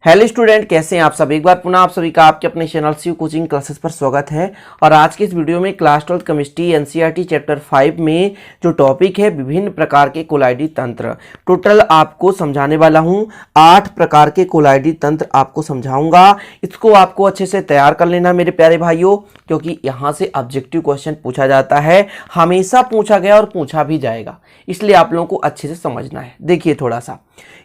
Hello student, कैसे हैं आप सब। एक बार पुनः आप सभी का आपके अपने चैनल शिव कोचिंग क्लासेस पर स्वागत है। और आज के इस वीडियो में क्लास 12 केमिस्ट्री एनसीईआरटी चैप्टर 5 में जो टॉपिक है विभिन्न प्रकार के कोलाइडी तंत्र, टोटल आपको समझाने वाला हूं। 8 प्रकार के कोलाइडी तंत्र आपको समझाऊंगा। इसको आपको अच्छे से तैयार कर लेना मेरे प्यारे भाइयों, क्योंकि यहाँ से ऑब्जेक्टिव क्वेश्चन पूछा जाता है, हमेशा पूछा गया और पूछा भी जाएगा, इसलिए आप लोगों को अच्छे से समझना है। देखिए थोड़ा सा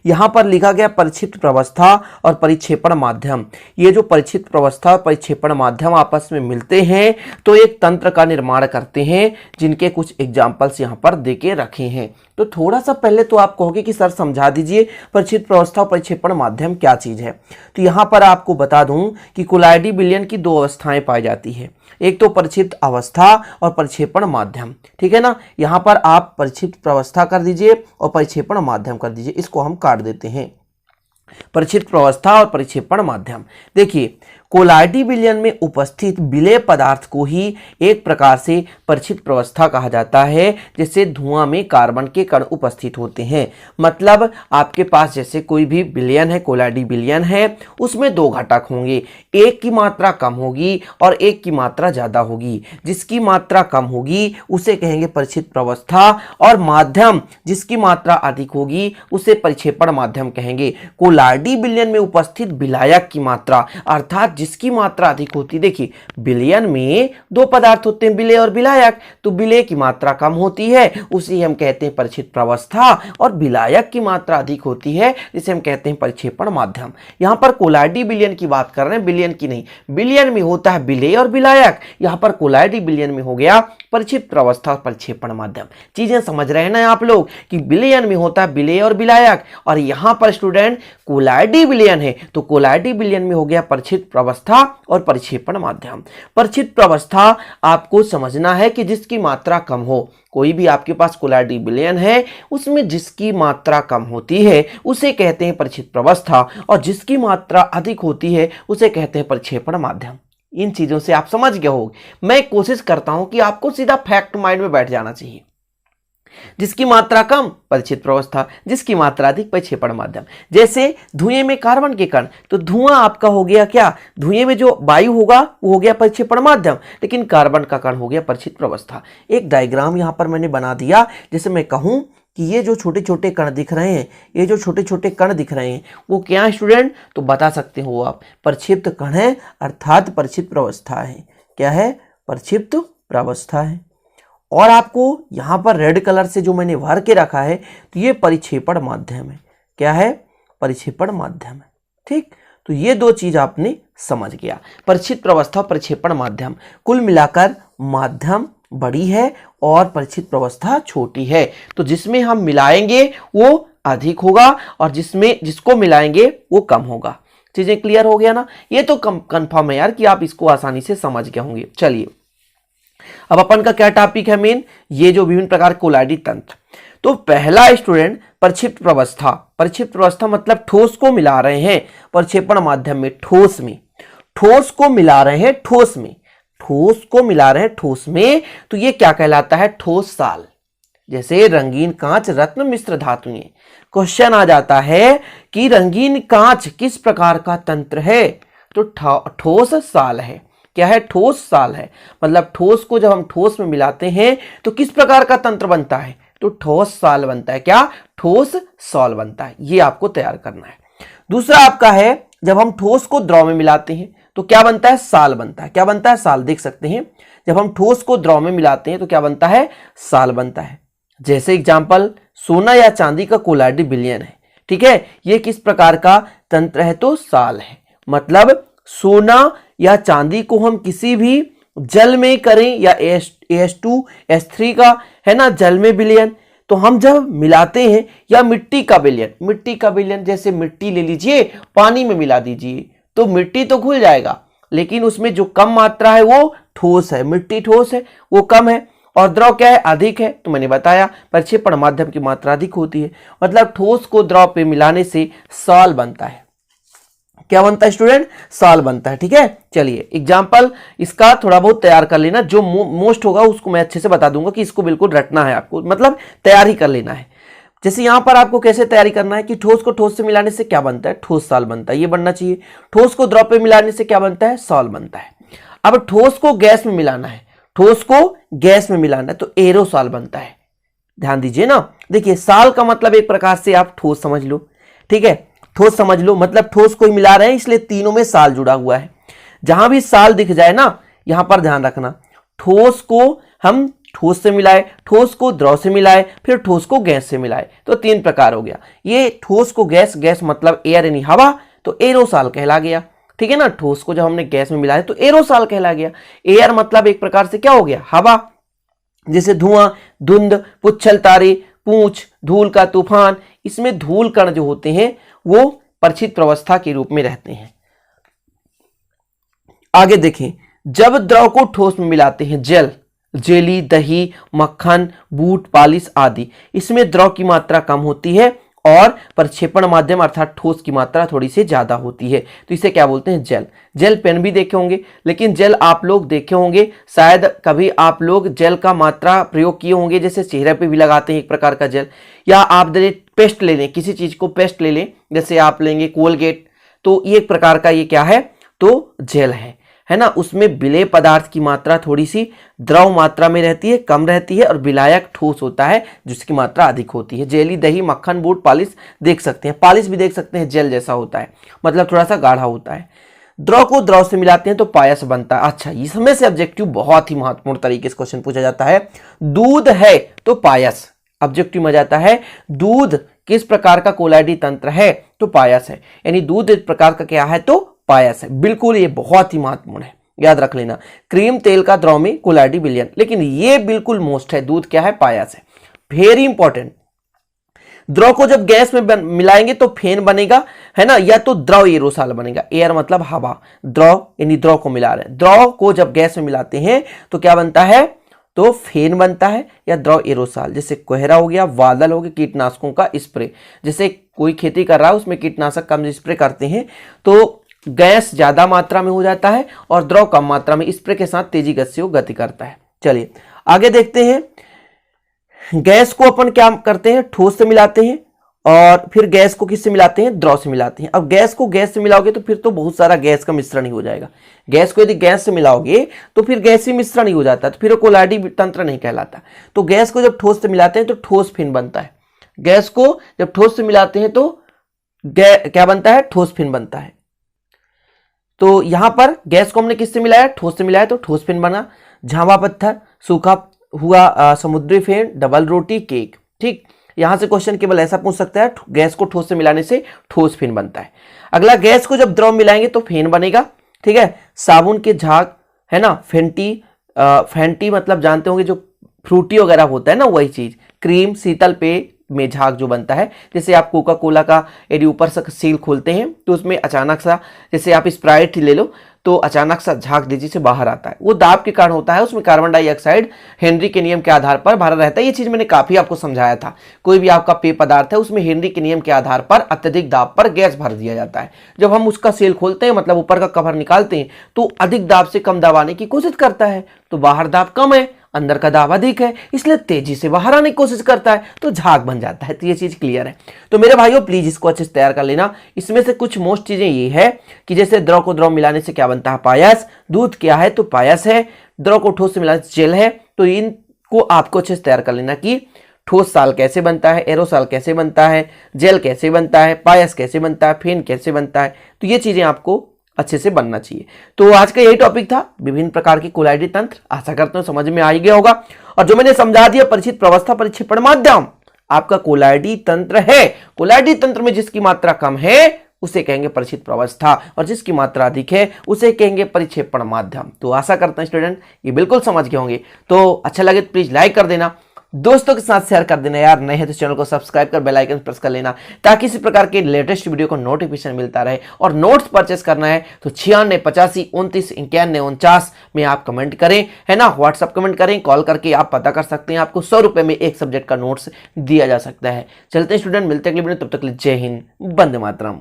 यहाँ पर लिखा गया परिक्षिप्त प्रवस्था और परिक्षेपण माध्यम। ये जो परिक्षिप्त प्रवस्था और परिक्षेपण माध्यम आपस में मिलते हैं तो एक तंत्र का निर्माण करते हैं, जिनके कुछ एग्जाम्पल्स यहाँ पर देके रखे हैं। तो थोड़ा सा पहले तो आप कहोगे कि सर समझा दीजिए परिक्षिप्त प्रवस्था और परिक्षेपण माध्यम क्या चीज है। तो यहाँ पर आपको बता दूं कि कोलाइडी विलयन की 2 अवस्थाएं पाई जाती है, एक तो परिक्षिप्त अवस्था और परिक्षेपण माध्यम। ठीक है ना, यहाँ पर आप परिक्षिप्त प्रवस्था कर दीजिए और परिक्षेपण माध्यम कर दीजिए, इसको हम काट देते हैं। परिक्षिप्त प्रवस्था और परिक्षेपण माध्यम। देखिए कोलाइडी विलयन में उपस्थित विलेय पदार्थ को ही एक प्रकार से परिक्षिप्त प्रवस्था कहा जाता है, जैसे धुआं में कार्बन के कण उपस्थित होते हैं। मतलब आपके पास जैसे कोई भी विलयन है, कोलाइडी विलयन है, उसमें 2 घटक होंगे, एक की मात्रा कम होगी और एक की मात्रा ज्यादा होगी। जिसकी मात्रा कम होगी उसे कहेंगे परिक्षिप्त प्रवस्था, और माध्यम जिसकी मात्रा अधिक होगी उसे परिक्षेपण माध्यम कहेंगे। कोलाइडी विलयन में उपस्थित विलायक की मात्रा अर्थात जिसकी मात्रा अधिक होती, देखिए विलयन में 2 पदार्थ होते हैं, विलेय और विलायक, तो विलेय की मात्रा कम होती है उसे हम कहते हैं परिक्षिप्त प्रवस्था, और विलायक की मात्रा अधिक होती है जिसे हम कहते हैं परिक्षेपण माध्यम। यहां पर कोलाइडी विलयन की बात कर रहे हैं, विलयन की नहीं। विलयन में होता है विलेय और विलायक, यहां पर कोलाइडी विलयन में हो गया परिक्षिप्त प्रवस्था और परिक्षेपण माध्यम। चीजें समझ रहे हैं ना आप लोग कि विलयन में होता है विलेय और विलायक, और यहां पर स्टूडेंट कोलाइडी विलयन है तो कोलाइडी विलयन में हो गया परिक्षिप्त प्रवस्था और परिक्षेपण माध्यम। परिक्षिप्त प्रवस्था आपको समझना है कि जिसकी मात्रा कम हो। कोई भी आपके पास कोलाइडी विलयन है उसमें जिसकी मात्रा कम होती है उसे कहते हैं परिक्षिप्त प्रवस्था, और जिसकी मात्रा अधिक होती है उसे कहते हैं परिक्षेपण माध्यम। इन चीजों से आप समझ गए होंगे। मैं कोशिश करता हूं कि आपको सीधा फैक्ट माइंड में बैठ जाना चाहिए। जिसकी मात्रा कम परिक्षिप्त प्रवस्था, जिसकी मात्रा अधिक परिक्षेपण माध्यम। जैसे धुएं में कार्बन के कण, तो धुआं आपका हो गया क्या, धुएं में जो वायु होगा वो हो गया परिक्षेपण माध्यम, लेकिन कार्बन का कण हो गया परिक्षिप्त प्रवस्था। एक डायग्राम यहां पर मैंने बना दिया, जैसे मैं कहूं कि ये जो छोटे छोटे कण दिख रहे हैं, ये जो छोटे छोटे कण दिख रहे हैं वो क्या है स्टूडेंट, तो बता सकते हो आप, परिक्षिप्त कण है अर्थात परिक्षिप्त प्रवस्था है। क्या है, परिक्षिप्त प्रवस्था है। और आपको यहां पर रेड कलर से जो मैंने भर के रखा है तो ये परिक्षेपण माध्यम है। क्या है, परिक्षेपण माध्यम है। ठीक, तो ये 2 चीज आपने समझ गया, परिक्षिप्त प्रवस्था और परिक्षेपण माध्यम। कुल मिलाकर माध्यम बड़ी है और परिक्षिप्त प्रवस्था छोटी है, तो जिसमें हम मिलाएंगे वो अधिक होगा और जिसको मिलाएंगे वो कम होगा। चीजें क्लियर हो गया ना। ये तो कंफर्म है यार कि आप इसको आसानी से समझ गए होंगे। चलिए अब अपन का क्या टॉपिक है मेन, ये जो विभिन्न प्रकार के कोलाइडी तंत्र। तो पहला स्टूडेंट परिक्षिप्त प्रवस्था। परिक्षिप्त प्रवस्था मतलब ठोस को मिला रहे हैं परिक्षेपण माध्यम में, ठोस में, ठोस को मिला रहे हैं ठोस में, ठोस को मिला रहे हैं ठोस में, तो ये क्या कहलाता है, ठोस साल। जैसे रंगीन कांच रत्न मिश्र धातुएं। क्वेश्चन आ जाता है कि रंगीन कांच किस प्रकार का तंत्र है, तो ठोस साल है। क्या है, ठोस साल है। मतलब ठोस को जब हम ठोस में मिलाते हैं तो किस प्रकार का तंत्र बनता है, तो ठोस साल बनता है। क्या, ठोस साल बनता है। ये आपको तैयार करना है। दूसरा आपका है जब हम ठोस को द्रव में मिलाते हैं तो क्या बनता है, साल बनता है। क्या बनता है, साल। देख सकते हैं जब हम ठोस को द्रव में मिलाते हैं तो क्या बनता है, साल बनता है। जैसे एग्जाम्पल सोना या चांदी का कोलाइडी विलयन है। ठीक है, ये किस प्रकार का तंत्र है, तो साल है। मतलब सोना या चांदी को हम किसी भी जल में करें, या AS2 S3 का है ना जल में विलयन, तो हम जब मिलाते हैं, या मिट्टी का विलयन, मिट्टी का विलयन जैसे मिट्टी ले लीजिए पानी में मिला दीजिए तो मिट्टी तो घुल जाएगा, लेकिन उसमें जो कम मात्रा है वो ठोस है, मिट्टी ठोस है वो कम है, और द्रव क्या है, अधिक है। तो मैंने बताया परिक्षेपण माध्यम की मात्रा अधिक होती है। मतलब ठोस को द्रव पे मिलाने से साल बनता है। क्या बनता है स्टूडेंट, साल बनता है। ठीक है, चलिए एग्जाम्पल इसका थोड़ा बहुत तैयार कर लेना, जो मोस्ट होगा उसको मैं अच्छे से बता दूंगा कि इसको बिल्कुल रटना है आपको, मतलब तैयार ही कर लेना है। जैसे यहां पर आपको कैसे तैयारी करना है कि ठोस को ठोस से मिलाने से क्या बनता है, ठोस साल बनता है, ये बनना चाहिए। ठोस को द्रव पे मिलाने से क्या बनता है, सॉल बनता है। अब ठोस को गैस में मिलाना है, ठोस को गैस में मिलाना है तो एरोसॉल बनता है। ध्यान दीजिए ना, देखिए साल का मतलब एक प्रकार से आप ठोस समझ लो, ठीक है, ठोस समझ लो, मतलब ठोस को ही मिला रहे हैं, इसलिए तीनों में साल जुड़ा हुआ है। जहां भी साल दिख जाए ना, यहां पर ध्यान रखना, ठोस को हम ठोस से मिलाए, ठोस को द्रव से मिलाए, फिर ठोस को गैस से मिलाए, तो 3 प्रकार हो गया। ये ठोस को गैस, गैस मतलब एयर यानी हवा, तो एरोसॉल कहला गया। ठीक है ना, ठोस को जब हमने गैस में मिलाया तो एरोसॉल कहला गया। एयर मतलब एक प्रकार से क्या हो गया, हवा, जैसे धुआं, धुंध, पुच्छल तारे, पूंछ, धूल का तूफान, इसमें धूल कण जो होते हैं वो परिचित प्रवस्था के रूप में रहते हैं। आगे देखें, जब द्रव को ठोस में मिलाते हैं, जेल, जेली, दही, मक्खन, बूट, पालिश आदि, इसमें द्रव की मात्रा कम होती है और प्रक्षेपण माध्यम अर्थात ठोस की मात्रा थोड़ी सी ज्यादा होती है, तो इसे क्या बोलते हैं, जेल। जेल पेन भी देखे होंगे, लेकिन जेल आप लोग देखे होंगे शायद कभी आप लोग जेल का मात्रा प्रयोग किए होंगे, जैसे चेहरे पे भी लगाते हैं एक प्रकार का जेल, या आप पेस्ट ले लें, किसी चीज को पेस्ट ले लें, जैसे आप लेंगे कोलगेट, तो ये एक प्रकार का ये क्या है, तो जेल है ना। उसमें विलेय पदार्थ की मात्रा थोड़ी सी द्रव मात्रा में रहती है, कम रहती है, और विलायक ठोस होता है जिसकी मात्रा अधिक होती है। जेली, दही, मक्खन, बूट, पालिश देख सकते हैं, पालिश भी देख सकते हैं, जेल जैसा होता है, मतलब थोड़ा सा गाढ़ा होता है। द्रव को द्रव से मिलाते हैं तो पायस बनता है। अच्छा, इसमें से ऑब्जेक्टिव बहुत ही महत्वपूर्ण तरीके से क्वेश्चन पूछा जाता है, दूध है तो पायस, ऑब्जेक्टिव में जाता है दूध किस प्रकार का कोलाइडी तंत्र है, तो पायस है, यानी दूध एक प्रकार का क्या है, तो पायस है। बिल्कुल, ये बहुत ही महत्वपूर्ण है, याद रख लेना। क्रीम तेल का द्रव में कोलाइडी विलयन, लेकिन ये बिल्कुल मोस्ट है, दूध क्या है, पायस है, वेरी इंपॉर्टेंट। द्रव को जब गैस में मिलाएंगे तो फेन बनेगा, है ना, या तो द्रव एरोसॉल बनेगा। एयर मतलब हवा, द्रव यानी द्रव को मिला रहे हैं, द्रव को जब गैस में मिलाते हैं तो क्या बनता है, तो फेन बनता है या द्रव एरोसॉल। जैसे कोहरा हो गया, बादल हो गया, कीटनाशकों का स्प्रे, जैसे कोई खेती कर रहा है उसमें कीटनाशक कम स्प्रे करते हैं तो गैस ज्यादा मात्रा में हो जाता है और द्रव कम मात्रा में, स्प्रे के साथ तेजी गति से वो गति करता है। चलिए आगे देखते हैं, गैस को अपन क्या करते हैं, ठोस से मिलाते हैं, और फिर गैस को किससे मिलाते हैं, द्रव से मिलाते हैं। अब गैस को गैस से मिलाओगे तो फिर तो बहुत सारा गैस का मिश्रण ही हो जाएगा। गैस को यदि गैस से मिलाओगे तो फिर गैसी मिश्रण ही हो जाता है, तो फिर कोलाइडी तंत्र नहीं कहलाता। तो गैस को जब ठोस से मिलाते हैं तो ठोस फिन बनता है। गैस को जब ठोस से मिलाते हैं तो क्या बनता है, ठोस फिन बनता है। तो यहां पर गैस को हमने किससे मिलाया, ठोस से मिलाया, तो ठोस फिन बना। झावा पत्थर, सूखा हुआ समुद्री फेन, डबल रोटी, केक। ठीक, यहां से क्वेश्चन केवल ऐसा पूछ सकता है, गैस को ठोस से मिलाने से ठोस फेन बनता है। अगला, गैस को जब द्रव मिलाएंगे तो फेन बनेगा। ठीक है, साबुन के झाग, है ना, फेंटी मतलब जानते होंगे जो फ्रूटी वगैरह होता है ना, वही चीज। क्रीम, शीतल पेय में झाग जो बनता है, जैसे आप कोका कोला का यदि ऊपर से सील खोलते हैं तो उसमें अचानक सा, जैसे आप स्प्राइट ले लो तो अचानक सा झाग तेजी से बाहर आता है, वो दाब के कारण होता है, उसमें कार्बन डाइऑक्साइड हेनरी के नियम के आधार पर भरा रहता है। ये चीज मैंने काफी आपको समझाया था। कोई भी आपका पेय पदार्थ है उसमें हेनरी के नियम के आधार पर अत्यधिक दाब पर गैस भर दिया जाता है। जब हम उसका सेल खोलते हैं, मतलब ऊपर का कवर निकालते हैं, तो अधिक दाब से कम दाब आने की कोशिश करता है, तो बाहर दाब कम है, अंदर का दाब अधिक है, इसलिए तेजी से बाहर आने की कोशिश करता है, तो झाग बन जाता है। तो ये चीज क्लियर है। तो मेरे भाइयों प्लीज इसको अच्छे से तैयार कर लेना। इसमें से कुछ मोस्ट चीजें ये है कि जैसे द्रव को द्रव मिलाने से क्या बनता है, पायस। दूध क्या है, तो पायस है। द्रव को ठोस से मिलाने से जेल है। तो इनको आपको अच्छे से तैयार कर लेना कि ठोस साल कैसे बनता है, एरोसॉल कैसे बनता है, जेल कैसे बनता है, पायस कैसे बनता है, फेन कैसे बनता है। तो ये चीजें आपको अच्छे से बनना चाहिए। तो आज का यही टॉपिक था, विभिन्न प्रकार के कोलाइडी तंत्र। आशा करता हूं समझ में आ ही गया होगा। और जो मैंने समझा दिया, परिचित प्रवस्था, परिक्षेपण माध्यम आपका कोलाइडी तंत्र है। कोलाइडी तंत्र में जिसकी मात्रा कम है उसे कहेंगे परिचित प्रवस्था, और जिसकी मात्रा अधिक है उसे कहेंगे परिक्षेपण माध्यम। तो आशा करता हूं स्टूडेंट ये बिल्कुल समझ गए होंगे। तो अच्छा लगे तो प्लीज लाइक कर देना, दोस्तों के साथ शेयर कर देना यार। नए हैं तो चैनल को सब्सक्राइब कर बेल आइकन प्रेस कर लेना, ताकि इसी प्रकार के लेटेस्ट वीडियो को नोटिफिकेशन मिलता रहे। और नोट्स परचेस करना है तो 96 85 29 91 49 में आप कमेंट करें, है ना, व्हाट्सअप कमेंट करें, कॉल करके आप पता कर सकते हैं। आपको 100 रुपए में एक सब्जेक्ट का नोट्स दिया जा सकता है। चलते हैं स्टूडेंट, मिलते हैं अगले वीडियो, तब तक के लिए जय हिंद, वंदे मातरम।